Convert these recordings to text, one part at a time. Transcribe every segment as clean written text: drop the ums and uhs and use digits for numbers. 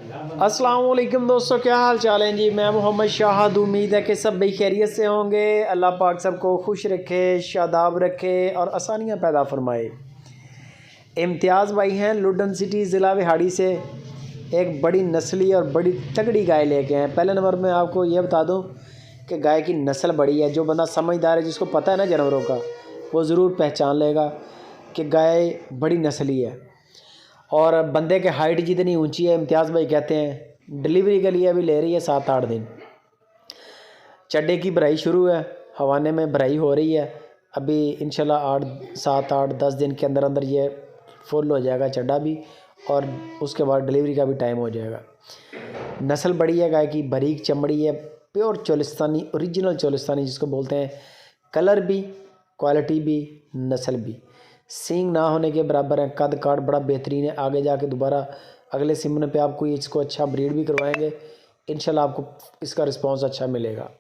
अस्सलाम वालेकुम दोस्तों, क्या हाल चाल है जी। मैं मोहम्मद शाहद, उम्मीद है कि सब भाई खैरियत से होंगे। अल्लाह पाक सबको खुश रखे, शादाब रखे और आसानियाँ पैदा फरमाए। इम्तियाज़ भाई हैं लुडन सिटी ज़िला बिहाड़ी से, एक बड़ी नस्ली और बड़ी तगड़ी गाय लेके आए। पहले नंबर में आपको ये बता दूं कि गाय की नस्ल बड़ी है। जो बंदा समझदार है, जिसको पता है ना जानवरों का, वो ज़रूर पहचान लेगा कि गाय बड़ी नस्ली है। और बंदे के हाइट जितनी ऊंची है, इम्तियाज़ भाई कहते हैं डिलीवरी के लिए अभी ले रही है 7-8 दिन। चड्डे की भराई शुरू है, हवाने में भराई हो रही है। अभी इंशाल्लाह 7-8-10 दिन के अंदर अंदर ये फुल हो जाएगा चड्डा भी, और उसके बाद डिलीवरी का भी टाइम हो जाएगा। नस्ल बड़ी है गाय की, बारीक चमड़ी है, प्योर चोलिस्तानी, ओरिजिनल चोलिस्तानी जिसको बोलते हैं। कलर भी, क्वालिटी भी, नस्ल भी। सींग ना होने के बराबर है, कद काट बड़ा बेहतरीन है। आगे जाके दोबारा अगले सिमन पे आपको इसको अच्छा ब्रीड भी करवाएंगे, इंशाल्लाह आपको इसका रिस्पांस अच्छा मिलेगा।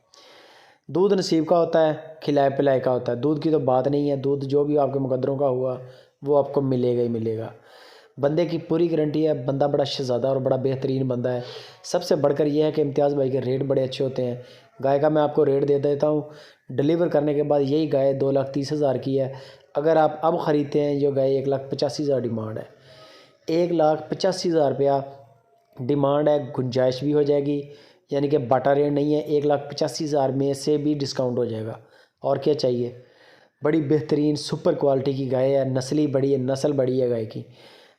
दूध नसीब का होता है, खिलाए पिलाए का होता है। दूध की तो बात नहीं है, दूध जो भी आपके मुकद्दरों का हुआ वो आपको मिलेगा ही मिलेगा। बंदे की पूरी गारंटी है, बंदा बड़ा शहज़ादा और बड़ा बेहतरीन बंदा है। सबसे बढ़कर यह है कि इम्तियाज़ भाई के रेट बड़े अच्छे होते हैं। गाय का मैं आपको रेट दे देता हूँ। डिलीवर करने के बाद यही गाय 2,30,000 की है। अगर आप अब ख़रीदते हैं जो गाय 1,85,000 डिमांड है, 1,85,000 रुपया डिमांड है। गुंजाइश भी हो जाएगी, यानी कि बाटा रेट नहीं है। 1,85,000 में से भी डिस्काउंट हो जाएगा। और क्या चाहिए। बड़ी बेहतरीन सुपर क्वालिटी की गाय है, नस्ली बड़ी है, नस्ल बड़ी है गाय की।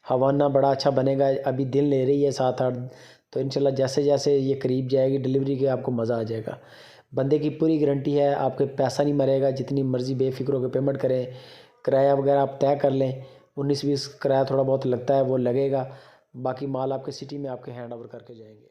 हवाना बड़ा अच्छा बनेगा। अभी दिन ले रही है 7-8, तो इंशाल्लाह जैसे जैसे ये करीब जाएगी डिलीवरी के, आपको मज़ा आ जाएगा। बंदे की पूरी गारंटी है, आपके पैसा नहीं मरेगा। जितनी मर्ज़ी बेफिक्र होकर पेमेंट करें। किराया वगैरह आप तय कर लें, 19-20 किराया थोड़ा बहुत लगता है, वो लगेगा। बाकी माल आपके सिटी में आपके हैंड ओवर करके जाएंगे।